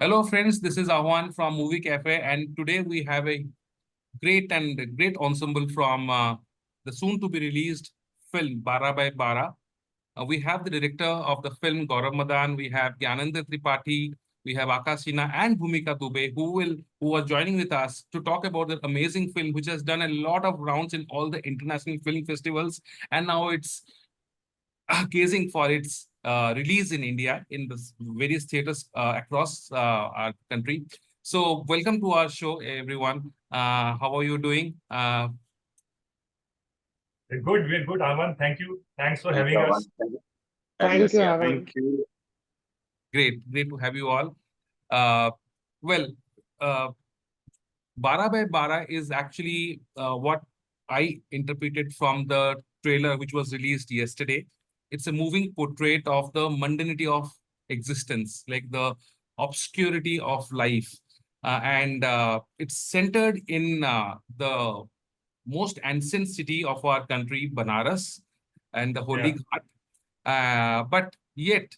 Hello, friends. This is Ahwan from Movie Cafe, and today we have a great ensemble from the soon-to-be released film Barah by Barah. We have the director of the film Gaurav Madan. We have Gyanendra Tripathi. We have Akash and Bhumika who are joining with us to talk about the amazing film, which has done a lot of rounds in all the international film festivals, and now it's gazing for its release in India in the various theaters across our country. So, welcome to our show, everyone. How are you doing? We're good, Aman. Thank you. Thanks for Thank you, having Aman. us. Thank you for having Thank us you, here. Avan. Thank you. Great to have you all. Uh, well, uh, Bara by Bara is actually what I interpreted from the trailer which was released yesterday. It's a moving portrait of the mundanity of existence, like the obscurity of life. And it's centered in the most ancient city of our country, Banaras, and the Holy Yeah. Ghat. But yet,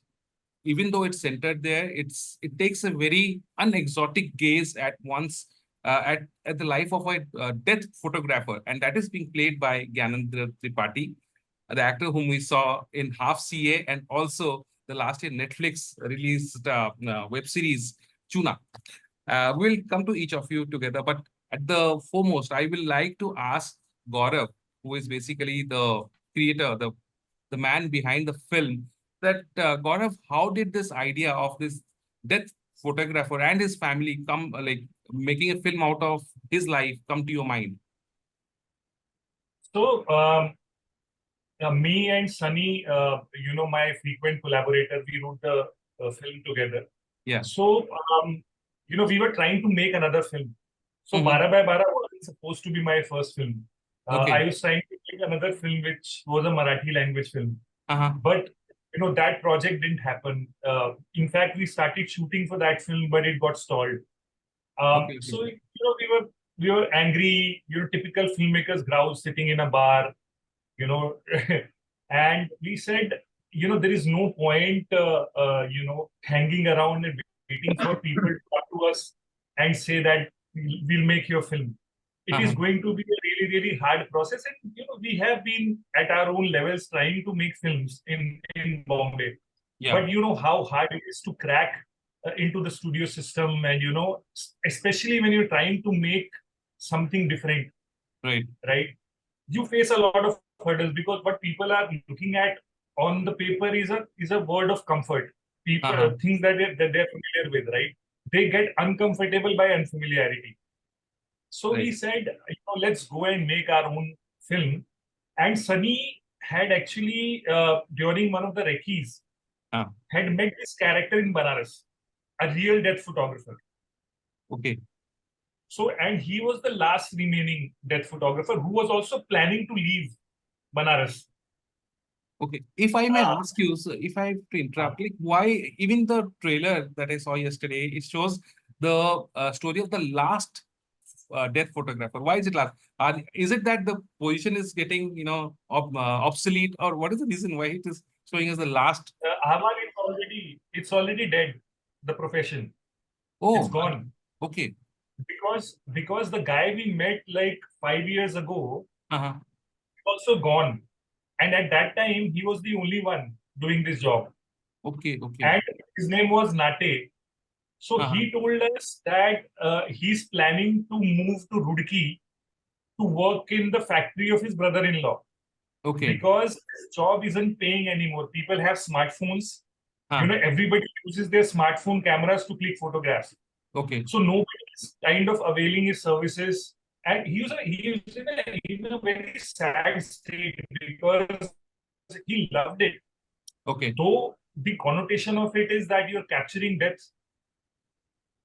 even though it's centered there, it takes a very unexotic gaze at once at the life of a death photographer, and that is being played by Gyanendra Tripathi, the actor whom we saw in Half CA and also the last year Netflix released web series Chuna. We'll come to each of you together, but at the foremost, I will like to ask Gaurav, who is basically the creator, the man behind the film, that Gaurav, how did this idea of this death photographer and his family come, like making a film out of his life, come to your mind? So, me and Sunny, my frequent collaborator, we wrote the film together. Yeah. So, we were trying to make another film. So, Mhm. Bara by Bara wasn't supposed to be my first film. Okay. I was trying to make another film which was a Marathi language film. Uh-huh. But, that project didn't happen. In fact, we started shooting for that film, but it got stalled. Okay. So we were angry, typical filmmakers growl sitting in a bar, you know, and we said, there is no point, hanging around and waiting for people to come to us and say that we'll make your film. It is Uh-huh. going to be a really, really hard process, and we have been at our own levels trying to make films in Bombay. Yeah. But you know how hard it is to crack into the studio system, and especially when you're trying to make something different, Right. right? You face a lot of hurdles because what people are looking at on the paper is a word of comfort. People Uh-huh. things that they're familiar with, right? They get uncomfortable by unfamiliarity. So we Right. said, let's go and make our own film. And Sunny had actually, during one of the recce's, Ah. had met this character in Banaras, a real death photographer. Okay. So, and he was the last remaining death photographer who was also planning to leave Banaras. Okay. If I may Ah. ask you, so if I have to interrupt, like why even the trailer that I saw yesterday, it shows the story of the last death photographer. Why is it last? Is it that the position is getting, obsolete, or what is the reason why it is showing as the last? Aman, it's already dead. The profession, it's Oh, gone. okay. Because the guy we met like 5 years ago Uh-huh. also gone, and at that time he was the only one doing this job, Okay. Okay. and his name was Nate. So Uh-huh. he told us that he's planning to move to Roorkee to work in the factory of his brother-in-law Okay. because his job isn't paying anymore. People have smartphones. Huh. Everybody uses their smartphone cameras to click photographs. Okay. So nobody is kind of availing his services. And he was in a very sad state because he loved it. Okay. Though the connotation of it is that you're capturing death,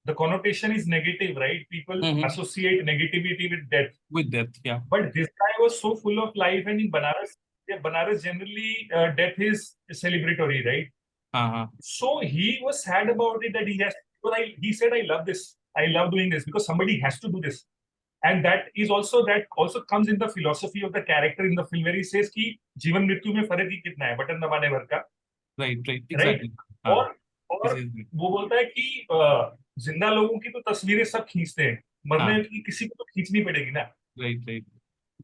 the connotation is negative, right? People Mhm. associate negativity with death. With death, yeah. But this guy was so full of life, and in Banaras, Banaras generally death is celebratory, right? Uh-huh. So he was sad about it that he said, I love this. I love doing this because somebody has to do this. And that also comes in the philosophy of the character in the film where he says कि जीवन मृत्यु में फर्क ही कितना है button दबाने भर का, Right. right? Exactly. और This और is वो बोलता है कि जिंदा लोगों की तो तस्वीरें सब खींचते हैं, मरने हाँ, की किसी को तो खींचनी पड़ेगी ना. right, right.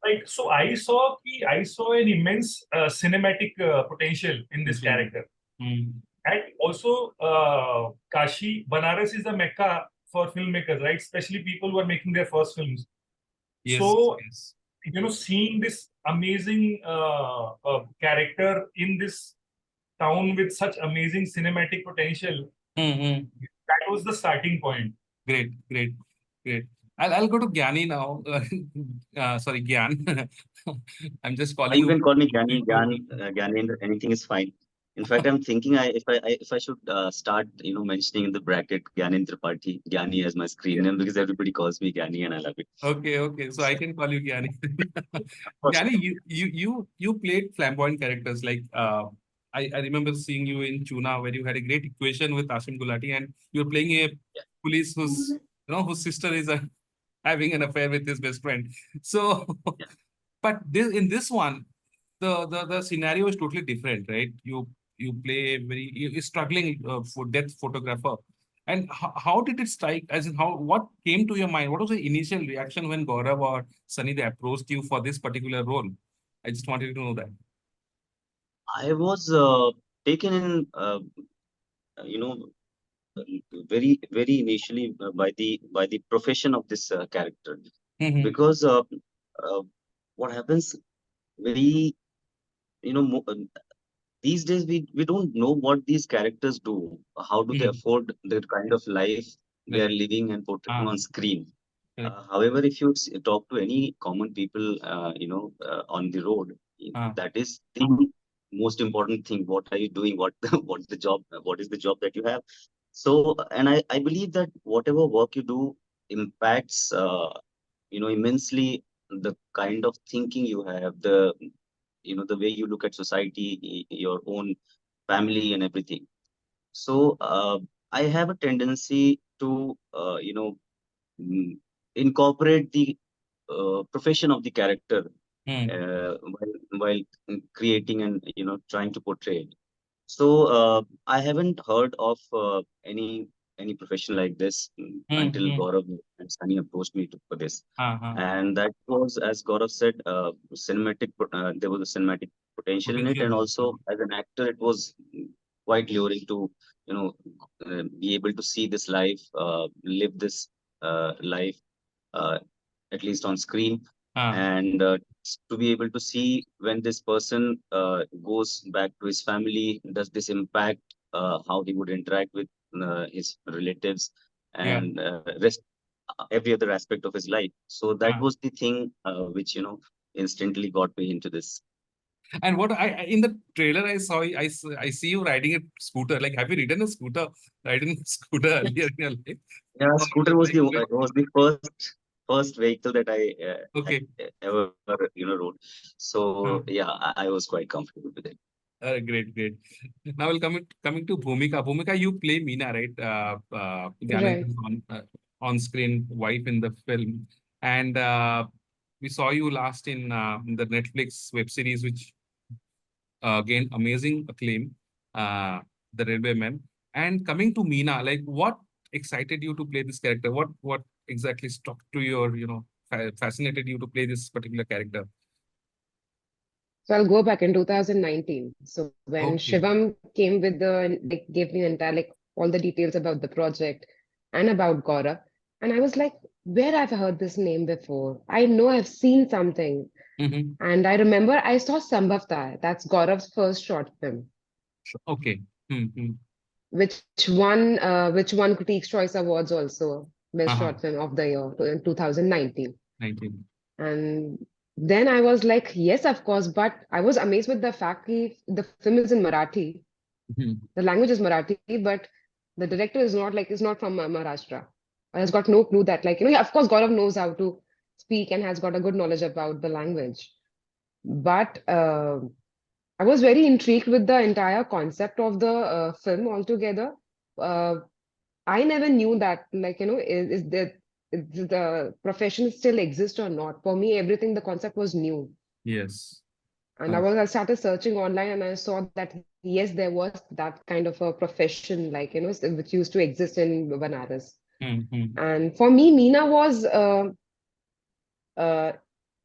Like, so I saw an immense cinematic potential in this Potential. character. Hmm. And also, Kashi, Banaras is the Mecca for filmmakers, right? Especially people who are making their first films. Yes, So, yes. seeing this amazing character in this town with such amazing cinematic potential, Hmm. that was the starting point. Great, great, great. I'll go to Gyani now. Sorry, Gyan. I'm just calling You you. can call me Gyani, Gyanendra, anything is fine. In fact, I'm thinking if I should start, mentioning in the bracket Gyanendra Tripathi, Gyani as my screen name because everybody calls me Gyani and I love it. Okay, okay. So I can call you Gyani. Of course, Gyani, you played flamboyant characters like I remember seeing you in Chuna where you had a great equation with Ashim Gulati and you're playing a yeah, police whose sister is having an affair with his best friend. So, yeah. but in this one, the scenario is totally different, right? You play a you're struggling for death photographer. And how did it strike? As in, what came to your mind? What was the initial reaction when Gaurav or Sunny they approached you for this particular role? I just wanted to know that. I was taken in, you know, very initially by the profession of this character Mm-hmm. because uh, what happens very, you know, mo these days we don't know what these characters do. How do they Mm-hmm. afford the kind of life they are Right. living and portraying Ah, on screen? correct. However, if you talk to any common people, on the road, Ah, that is the most important thing. What are you doing? What what's the job? What is the job that you have? So, and I believe that whatever work you do impacts, immensely the kind of thinking you have, the way you look at society, your own family and everything. So I have a tendency to mm, incorporate the profession of the character hmm. while creating and trying to portray it. So I haven't heard of any profession like this Hmm. until Hmm. Gaurav and Sunny approached me for this. Ah, ah. And that was, as Gaurav said, there was a cinematic potential in it, Potential and there. also as an actor, it was quite luring to, you know, be able to see this life, live this life, uh, at least on screen, Ah, and to be able to see when this person goes back to his family, does this impact how he would interact with his relatives yeah. and rest every other aspect of his life. So that Ah. was the thing which instantly got me into this. And what in the trailer I saw, I see you riding a scooter. Like, have you ridden a scooter? Ridden a scooter earlier in your life? Yeah, Or scooter was like, the first vehicle that I had okay. ever rode. So Huh. yeah, I was quite comfortable with it. Great, great. Now we'll coming to Bhumika. Bhumika, you play Meena, right? Right. Gyanendra's on screen wife in the film, and we saw you last in the Netflix web series, which gained amazing acclaim, the Railwayman. And coming to Meena, like what excited you to play this character? What exactly struck to your, fascinated you to play this particular character? So I'll go back in 2019. So when Okay. Shivam came with like, gave me entire, like, all the details about the project and about Gaurav, and I was like, where I've heard this name before? I know I've seen something. Mm-hmm. And I remember I saw Sambhavta. That's Gaurav's first short film, Okay. Mm-hmm. which which won Critics' Choice Awards also, Best Uh-huh. Short Film of the Year in 2019. 19. And then I was like, yes, of course. But I was amazed with the fact that the film is in Marathi. Mhm. The language is Marathi, but the director is not from Maharashtra. I has got no clue that, like, yeah, of course, Gaurav knows how to speak and has got a good knowledge about the language. But I was very intrigued with the entire concept of the film altogether. Uh, I never knew that, like, is the profession still exist or not. For me, everything, the concept was new. Yes. And Uh, I started searching online and I saw that, yes, there was that kind of a profession, like, which used to exist in Banaras. And for me, Meena was uh,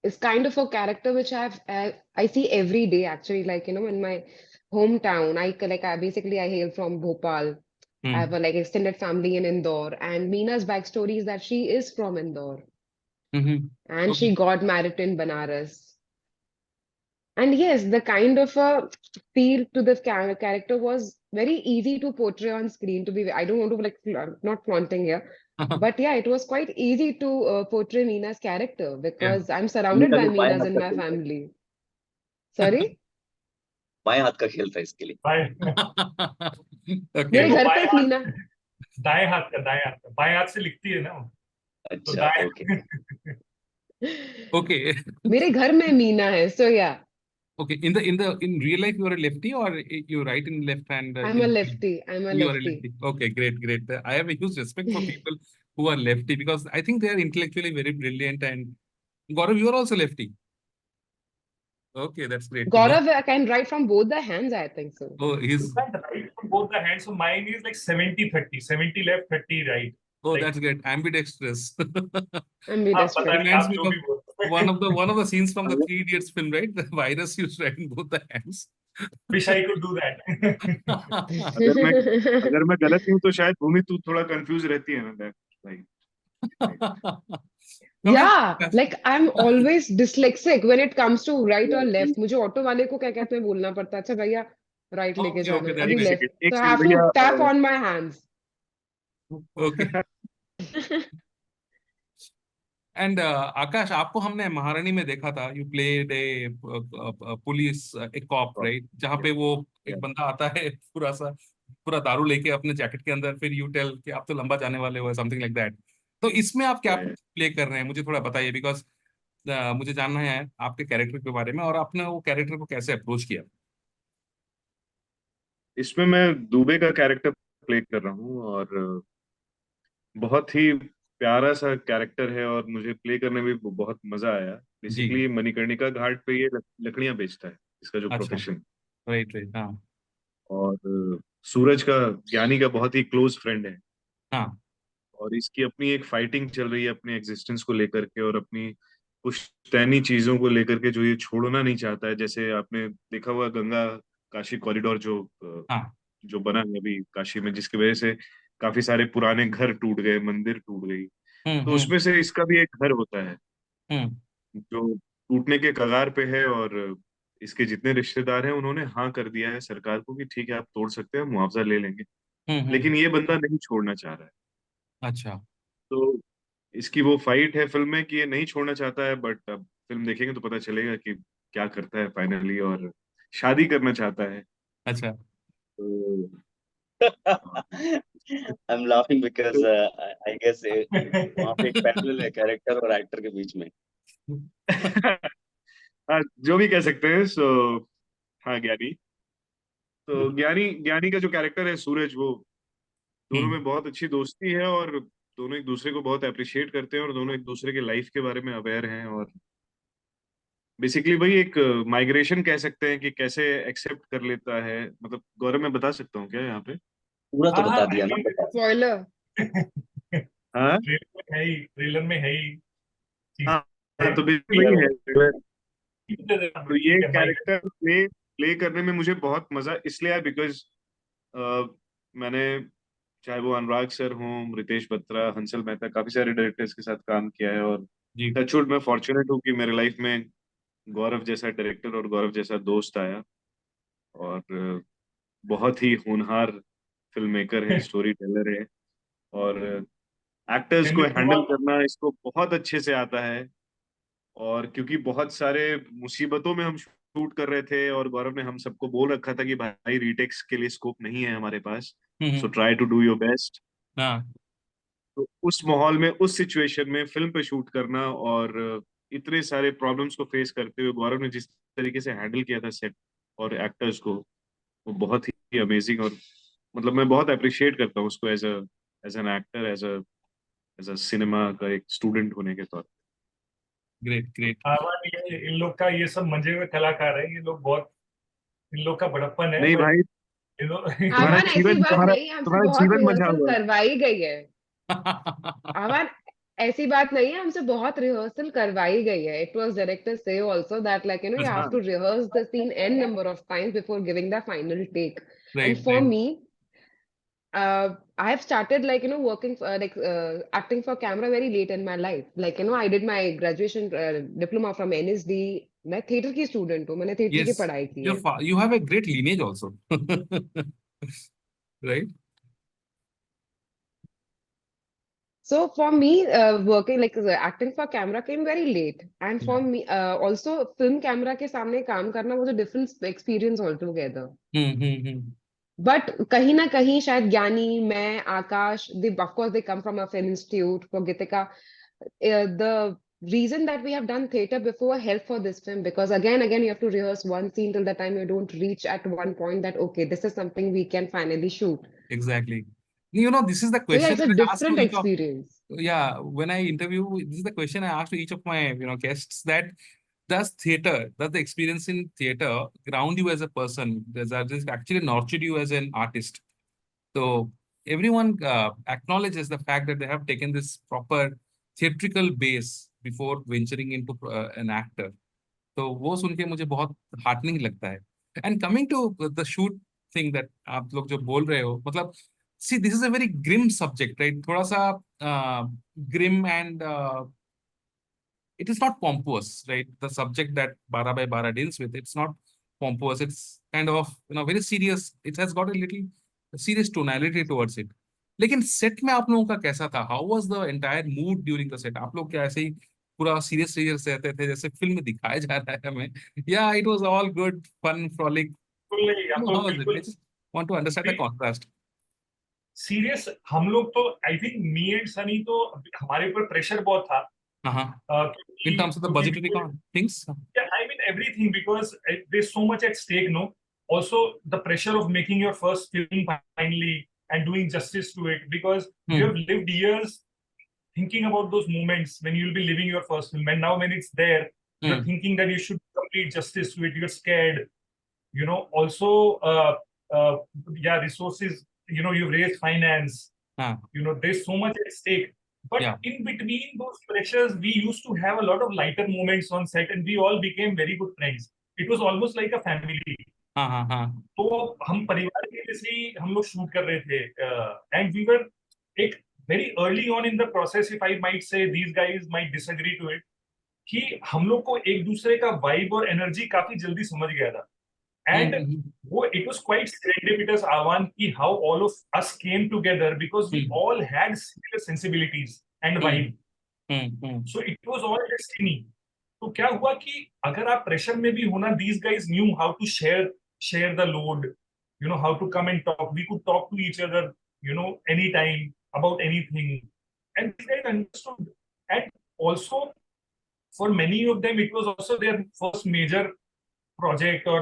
is kind of a character which I see every day actually. Like, in my hometown, I basically I hail from Bhopal. I have a like extended family in Indore, and Meena's backstory is that she is from Indore and Okay. she got married in Banaras. And yes, the kind of a feel to this character was very easy to portray on screen. I don't want to like not flaunting here, but yeah, it was quite easy to portray Meena's character Yeah. because I'm surrounded भूमिका by जो बाएं Meenas हाथ in का my खेल था, family. Sorry, बाएं हाथ का खेल था इसके लिए। मेरे Okay. वो घर पे बाएं एक हाथ मीना दाएं हाथ का बाएं हाथ से लिखती है ना वो, तो अच्छा, दाएं ओके। Okay. मेरे घर में मीना है. So yeah, Okay. In real life, you are a lefty or you write in left hand? I'm a lefty. I'm a You are a lefty. lefty. Okay, great, great. I have a huge respect for people who are lefty because I think they are intellectually very brilliant. And Gaurav, you are also lefty. Okay, that's great to know. Gaurav, I can write from both the hands, I think so. Oh, you he's can't write from both the hands, so mine is like 70-30, 70 left, 30 right. oh, Like, that's great. Ambidextrous. आप पता Ambidextrous. नहीं Reminds आप me जो of भी बोलते one of the scenes from the अगर Three Idiots film, right? The virus used to write in both the hands. wish I could do that. अगर मैं अगर मैं गलत हूँ तो शायद भूमि तू थोड़ा कंफ्यूज रहती है ना like Yeah, like I'm always dyslexic when it comes to right or left. मुझे ऑटो वाले को क्या कहते हैं बोलना पड़ता है. अच्छा भैया राइट लेके Okay, जाना okay, है, that's अभी great. लेफ्ट. एक So I second have to भैया tap on my hands. Okay. And Akash, आपको हमने महारानी में देखा था. You played a police, a cop, right? जहाँ पे वो एक बंदा आता है पूरा दारू लेके अपने जैकेट के अंदर, फिर यू टेल कि आप तो लंबा जाने वाले हो, समथिंग लाइक दैट. तो इसमें आप क्या प्ले कर रहे हैं, मुझे थोड़ा बताइए, बिकॉज मुझे जानना है आपके कैरेक्टर के बारे में और आपने वो कैरेक्टर को कैसे अप्रोच किया. इसमें मैं दुबे का कैरेक्टर प्ले कर रहा हूँ और बहुत ही प्यारा सा कैरेक्टर है और मुझे प्ले करने में भी बहुत मजा आया. जी. बेसिकली मणिकर्णिका घाट पे ये लकड़ियां बेचता है, इसका जो अच्छा. प्रोफेशन. Right, right. हाँ. और सूरज का, ज्ञानी का बहुत ही क्लोज फ्रेंड है. हाँ. और इसकी अपनी एक फाइटिंग चल रही है अपने एग्जिस्टेंस को लेकर के और अपनी पुश्तैनी चीजों को लेकर के जो ये छोड़ना नहीं चाहता है. जैसे आपने देखा हुआ गंगा काशी कॉरिडोर हाँ. जो बना है अभी काशी में, जिसकी वजह से काफी सारे पुराने घर टूट गए, मंदिर टूट गई. तो हम्म. उसमें से इसका भी एक घर होता है हम्म. जो टूटने के कगार पे है. और इसके जितने रिश्तेदार हैं उन्होंने हाँ कर दिया है सरकार को कि ठीक है आप तोड़ सकते हैं, मुआवजा ले लेंगे. हम्म. लेकिन ये बंदा नहीं छोड़ना चाह रहा है. अच्छा. तो इसकी वो फाइट है फिल्म में कि ये नहीं छोड़ना चाहता है, बट अब फिल्म देखेंगे तो पता चलेगा कि क्या करता है फाइनली. और शादी करना चाहता है. अच्छा. तो I'm laughing because I guess वहाँ पे एक पैरेलल है हैं. कैरेक्टर और एक्टर के बीच में. हाँ, जो भी कह सकते हैं. सो हाँ, ज्ञानी. तो ज्ञानी ज्ञानी का जो कैरेक्टर है सूरज, वो दोनों हम्म. में बहुत अच्छी दोस्ती है और दोनों एक दूसरे को बहुत अप्रिशिएट करते हैं और दोनों एक दूसरे के लाइफ के बारे में अवेयर हैं. और बेसिकली वही एक माइग्रेशन कह सकते हैं कि कैसे एक्सेप्ट कर लेता है. मतलब गौरव, मैं बता सकता हूँ क्या यहाँ पे? पूरा तो हाँ बता हाँ दिया ना, बता. Spoiler. हाँ ट्रेलर में है ही हाँ हाँ, तो बेसिकली क्लियर वही हो. है. तो ये ठीक है भाई. कैरेक्टर प्ले प्ले करने में मुझे बहुत मजा इसलिए आया बिकॉज मैंने, चाहे वो अनुराग सर हों, रितेश बत्रा, हंसल मेहता, काफी सारे डायरेक्टर्स के साथ काम किया है. और जी. टचवुड मैं फॉर्चुनेट हूँ कि मेरे लाइफ में गौरव जैसा डायरेक्टर और गौरव जैसा दोस्त आया. और बहुत ही होनहार फिल्म मेकर है, स्टोरी टेलर है. और एक्टर्स को हैंडल करना इसको बहुत अच्छे से आता है. और क्योंकि बहुत सारे मुसीबतों में हम शूट कर रहे थे और गौरव ने हम सबको बोल रखा था कि भाई रीटेक्स के लिए स्कोप नहीं है हमारे पास, so try to do your best. हाँ. तो उस माहौल में, उस सिचुएशन में फिल्म पे शूट करना और इतने सारे प्रॉब्लम्स को फेस करते हुए गौरव ने जिस तरीके से हैंडल किया था सेट और एक्टर्स को, वो बहुत ही अमेजिंग. और मतलब मैं बहुत अप्रिशिएट करता हूँ उसको as an actor, as a cinema का एक स्टूडेंट होने के तौर ग्रेट, ग्रेट. इन लोग का ये सब मंजे हुए कलाकार है. ये लोग बहुत, इन लोग का बड़प्पन पे. है. नहीं बट भाई, यू नो तुम्हारा आवान ऐसी जीवन बात तुम्हारा नहीं, हमसे तुम्हारा बहुत जीवन मजा रिहर्सल हुआ है. करवाई गई है. आवाज ऐसी बात नहीं है, हमसे बहुत रिहर्सल करवाई गई है. It was director say also that like you अच्छा, have to rehearse the scene n number of times before giving the final take. And right, for right. me, I have started like working for, acting for camera very late in my life. Like I did my graduation diploma from NSD. मैं theater की student हूँ, मैंने theater की Yes, पढ़ाई की है. you have a great lineage also, right? So for me, working like acting for camera came very late, and Yeah. for me also film camera के सामने काम करना was a different experience altogether. Hmm. But कहीं ना कहीं शायद ज्ञानी, मैं, आकाश, they of course they come from a film institute. For Gitika, the reason that we have done theater before helped for this film, because again you have to rehearse one scene till the time you don't reach at one point that okay, this is something we can finally shoot. Exactly. This is the So yeah, question it's a that I ask to different each of, experience. yeah, when I interview, this is the question I ask to each of my, guests, that does the experience in theater ground you as a person? Does this actually nurtured you as an artist? So everyone acknowledges the fact that they have taken this proper theatrical base before venturing into an actor. तो वो सुन के मुझे बहुत heartening लगता है. And coming to the shoot thing that आप लोग जो बोल रहे हो, मतलब see this is a very grim subject, right? थोड़ा सा grim and it is not pompous, right? The subject that Bara by Bara deals with, it's not pompous. It's kind of, very serious. It has got a little serious tonality towards it. लेकिन set में आप लोगों का कैसा था? How was the entire mood during the set? आप लोग क्या ऐसे ही पूरा सीरियस सीरियस रहते थे जैसे फिल्म में दिखाया जा रहा है हमें, या it was all good fun frolic? बिल्कुल नहीं, हम हाउ लोग वाज इट? आई बिल्कुल just want to understand the contrast. Serious. हम लोग तो I think me and Sunny तो हमारे ऊपर प्रेशर बहुत था. हाँ, in terms of the क्योंकि budgetary things. yeah, I mean everything, because there's so much at stake, no? Also, the pressure of making your first film finally and doing justice to it, because you have lived years thinking about those moments when you'll be living your first film, and now when it's there, you're thinking that you should complete justice to it. You're scared, Also, yeah, resources. You've raised finance. There's so much at stake. But Yeah. in between those pressures, we used to have a lot of lighter moments on set, and we all became very good friends. It was almost like a family. हाँ. तो हम परिवार के जैसे ही हम लोग shoot कर रहे थे, एंड वी वर एक very early on in the process, if I might say, these guys might disagree to it, कि हम लोग को एक दूसरे का वाइब और एनर्जी काफी जल्दी समझ गया था. And वो it was quite serendipitous, Avan, ki how all of us came together, because we all had similar sensibilities and vibe. So it was all destiny. तो क्या हुआ कि अगर आप प्रेशर में भी होना, these guys knew how to share the load, how to come and talk. We could talk to each other, anytime about anything, and these guys understood. And also, for many of them, it was also their first major project or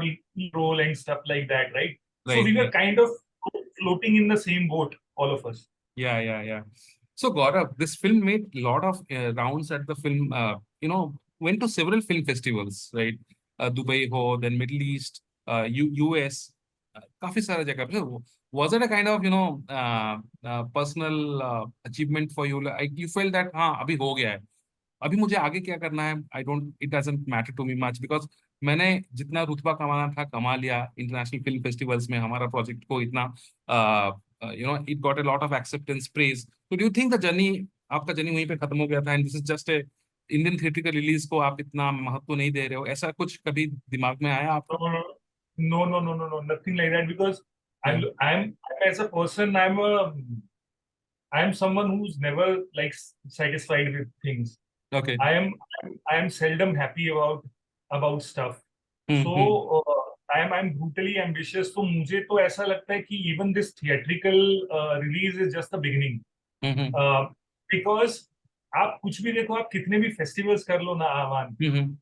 role and stuff like that, right? So we were kind of floating in the same boat, all of us. Yeah. So Gaurav, this film made a lot of rounds at the film, went to several film festivals, right? Dubai ho, then Middle East, US, काफी सारे जगह पे. So was it a kind of, personal achievement for you? Like you felt that हाँ अभी हो गया है, अभी मुझे आगे क्या करना है, I don't, it doesn't matter to me much, because मैंने जितना रुतबा कमाना था कमा लिया इंटरनेशनल फिल्म फेस्टिवल्स में, हमारा प्रोजेक्ट को इतना it got a lot of acceptance, praise. तो do you think the journey, आपका जर्नी वहीं पे खत्म हो गया था and this is just a Indian theatrical release को आप इतना महत्व नहीं दे रहे हो? ऐसा कुछ कभी दिमाग में आया आपको? No, nothing like that, because I'm as a person, I'm someone who's never like satisfied with things. Okay. I am seldom happy about stuff. So I'm brutally ambitious. So मुझे तो ऐसा लगता है कि even this theatrical release is just the beginning. Because आप कुछ भी देखो, आप कितने भी festivals कर लो ना, आवान.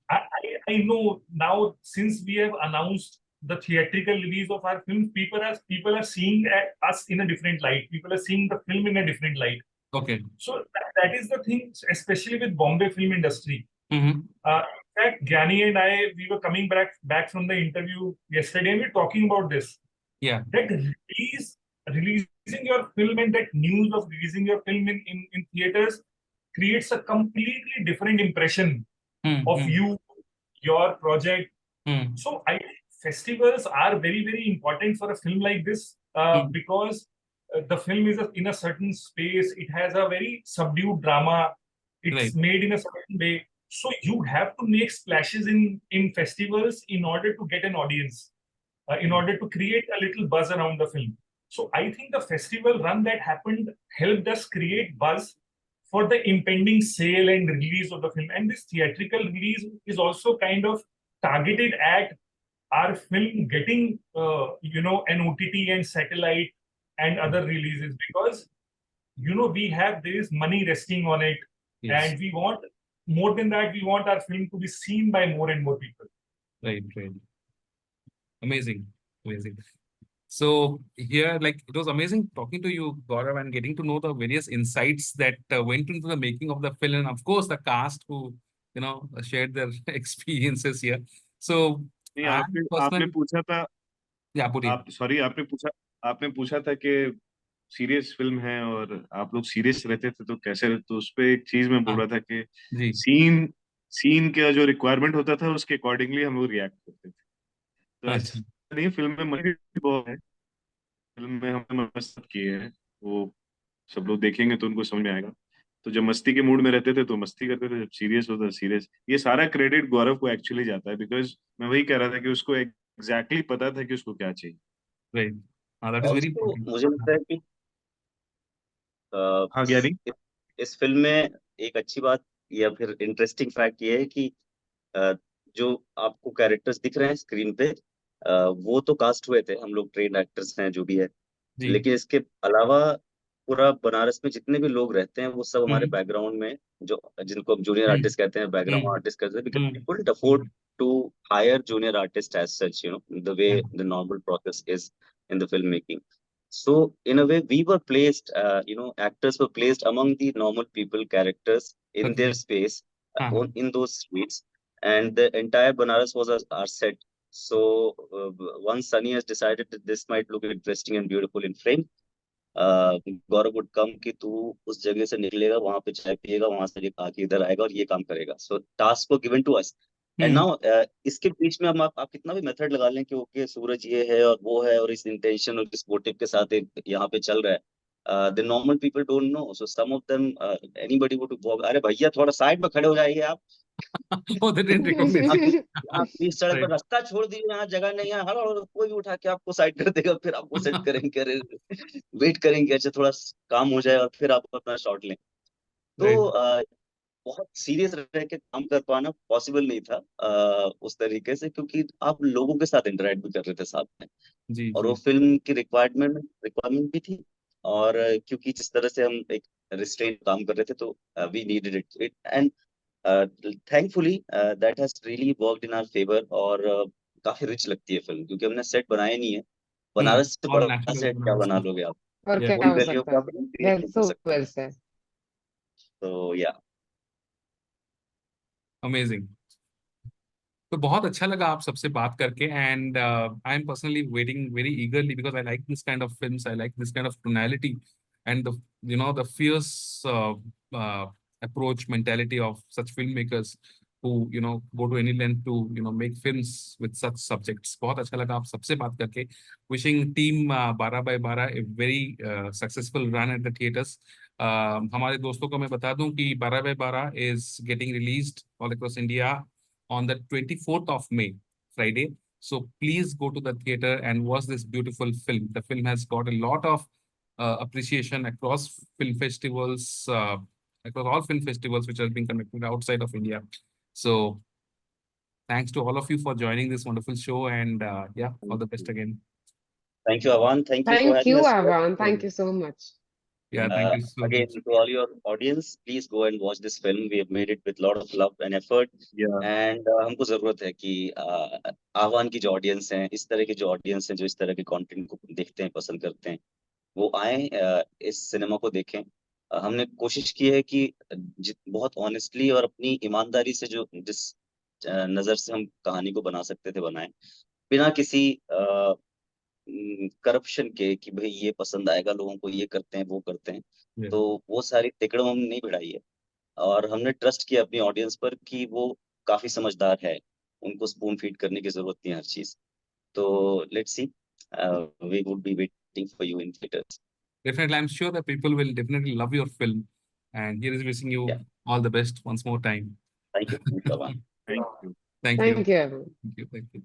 I know now, since we have announced the theatrical release of our films, people are seeing us in a different light. People are seeing the film in a different light. Okay. So that is the thing, especially with Bombay film industry. In fact, Gyani and I, we were coming back from the interview yesterday, and we were talking about this. Yeah. That release releasing your film and that news of releasing your film in theaters creates a completely different impression of you, your project. So I think festivals are very, very important for a film like this because the film is in a certain space. It has a very subdued drama. It's Right. made in a certain way. So you have to make splashes in festivals in order to get an audience, in order to create a little buzz around the film. So I think the festival run that happened helped us create buzz for the impending sale and release of the film. And this theatrical release is also kind of targeted at our film getting, an OTT and satellite and other releases because, there is money resting on it. Yes. And we want, more than that, we want our film to be seen by more and more people. Right. Amazing. So here, like, it was amazing talking to you, Gaurav, and getting to know the various insights that went into the making of the film, and of course the cast who, shared their experiences here. So नहीं, I आपने personally, पूछा था, yeah, Puri. आपने पूछा था कि serious film है और आप लोग सीरियस रहते थे तो कैसे, तो उस पे एक चीज मैं बोल रहा था कि जी, सीन का जो रिक्वायरमेंट होता था उसके अकॉर्डिंगली हम लोग रिएक्ट करते थे। तो अच्छा, ऐसा नहीं, फिल्म में मजा भी बहुत है, फिल्म में हमने मस्त किए हैं, वो सब लोग देखेंगे तो उनको समझ में आएगा। तो जब मस्ती के मूड में रहते थे तो मस्ती करते थे, जब सीरियस होता सीरियस। ये सारा क्रेडिट गौरव को एक्चुअली जाता है, बिकॉज मैं वही कह रहा था कि उसको एग्जैक्टली पता था कि उसको क्या चाहिए। right. That is very also important. मुझे लगता है कि हाँ ज्ञानी। इस फिल्म में एक अच्छी बात या फिर इंटरेस्टिंग फैक्ट ये है कि अ, जो आपको कैरेक्टर्स दिख रहे हैं स्क्रीन पे, वो तो कास्ट हुए थे, हम लोग ट्रेन एक्टर्स हैं जो भी है। जी, लेकिन इसके अलावा पूरा बनारस में जितने भी लोग रहते हैं वो सब हमारे हम्म, बैकग्राउंड में, जो जिनको हम जूनियर हम्म, आर्टिस्ट कहते हैं, बैकग्राउंड हम्म, आर्टिस्ट कहते हैं, because hmm, we couldn't afford to hire junior artists as such, the way yeah, the normal process is in the filmmaking. So in a way we were placed, actors were placed among the normal people characters in their okay. space, Uh-huh. in those streets, and the entire Banaras was our set. So once Sunny has decided that this might look interesting and beautiful in frame, Gaurav would come कि तू उस जगह से निकलेगा, वहां पे चाय पिएगा, वहां से आके इधर आएगा और ये काम करेगा। सो टास्क को given to us. And Hmm. Now इसके बीच में हम आप कितना भी मेथड लगा लें कि ओके सूरज ये है और वो है और इस इंटेंशन और इस मोटिव के साथ यहाँ पे चल रहा है, the normal people don't know. So some of them, anybody would walk, अरे भैया थोड़ा साइड में खड़े हो जाइए आप, Oh, they didn't recognize. आप बीच सड़क पर Right. रास्ता छोड़ दीजिए, यहाँ जगह नहीं है, हर और कोई भी उठा के आपको साइड कर देगा, फिर आपको सेट करेंगे, अरे वेट करेंगे, अच्छा थोड़ा काम हो जाए और फिर आप अपना शॉट लें। तो Right. बहुत सीरियस रह के काम कर पाना पॉसिबल नहीं था उस तरीके से, क्योंकि आप लोगों के साथ इंटरेक्ट भी कर रहे थे साथ में, जी, और वो जी. फिल्म की रिक्वायरमेंट भी थी। और क्योंकि जिस तरह से हम एक रिस्ट्रेंट काम कर रहे थे, तो we needed it and thankfully that has really worked in our favour. और काफी रिच लगती है फिल्म, क्योंकि हमने सेट बनाया नहीं है, बनारस से All बड़ा natural सेट क्या Banaras. बना लोगे आप, और Yeah. क्या वही हो वैल्यू सकता को है? आप क्रिएट वेल नहीं कर सो सकते। Well said. तो या Amazing. तो बहुत अच्छा लगा आप सबसे बात करके, and I am personally waiting very ईगरली because I like this kind of films, I like this kind of tonality and the fierce approach mentality of such filmmakers who go to any length to make films with such subjects. बहुत अच्छा लगा आप सबसे बात करके. Wishing team 12/12 a very successful run at the theaters. हमारे दोस्तों को मैं बता दूं कि 12/12 is getting released all across India on the 24th of May, Friday. So please go to the theater and watch this beautiful film. The film has got a lot of appreciation across film festivals, across all film festivals which are being conducted outside of India. So thanks to all of you for joining this wonderful show, and yeah, all the best again. Thank you Avan, thank you for Thank having you, us Avan. Here. Thank you so much. Yeah, thank you so Again, much. to all your audience, please go and watch this film. We have made it with a lot of love and effort. या And हमको जरूरत है कि आह्वान की जो audience हैं, इस तरह के जो ऑडियंस हैं जो इस तरह के कंटेंट को देखते हैं, पसंद करते हैं, वो आए, इस सिनेमा को देखें। हमने कोशिश की है कि बहुत ऑनेस्टली और अपनी ईमानदारी से जो जिस नजर से हम कहानी को बना सकते थे बनाएं, बिना किसी करप्शन के कि भाई ये पसंद आएगा लोगों को, ये करते हैं वो करते हैं, Yeah. तो वो सारी तिकड़म हमने नहीं भिड़ाई है। और हमने ट्रस्ट किया अपनी ऑडियंस पर कि वो काफी समझदार है, उनको स्पून फीड करने की जरूरत नहीं है हर चीज। तो let's see, we would be waiting for you in theatres. Definitely, I'm sure that people will definitely love your film. And here is wishing you Yeah, all the best once more time. thank you, Bhumika. Thank you. Thank you. Thank you, everyone. Thank you. Thank you.